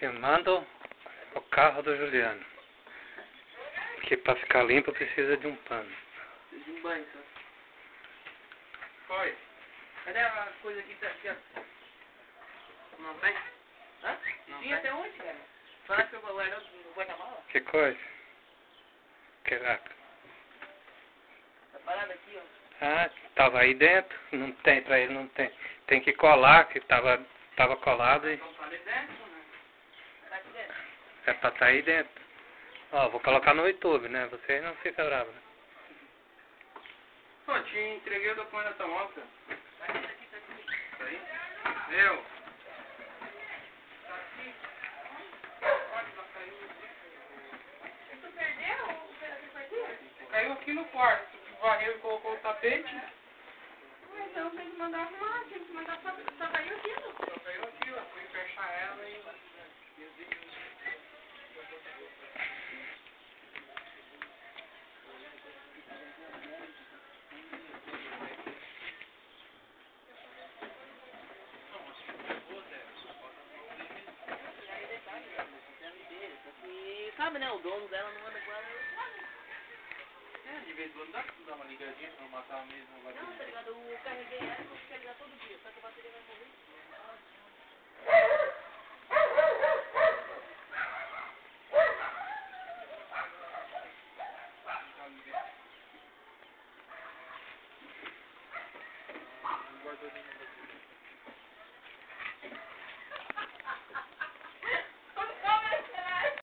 Queimando o carro do Juliano. Porque para ficar limpo precisa de um pano. Precisa de um banho, só. Foi. Cadê a coisa aqui? Não tem? Hã? Não Tinha tem. até onde, cara? Falaram que eu guardou no guarda-mala? Que coisa? Caraca. Tá parado aqui, ó. Ah, tava aí dentro. Não tem, pra ele não tem. Tem que colar, que tava colado e Então tá ali dentro, né? Tá aqui dentro. é pra tá aí dentro. Ó, vou colocar no YouTube, né? Vocês não ficam bravos, né? Pô, te entreguei o documento da tua moto. Tá aqui. Isso aí? Meu. Tu perdeu ou você perdeu? Caiu aqui no quarto. Tu varreu e colocou o tapete. Mas então tem que mandar arrumar, tem que mandar só caiu aqui, não? Só caiu aqui, ó. Fui fechar ela e... E sabe, né? O dono dela não anda com ela. É, de vez em quando dá pra dar uma ligadinha pra não matar a mesma bateria. Não, tá ligado? Eu carreguei ela e vou ficar ligar todo dia, só que a bateria vai morrer.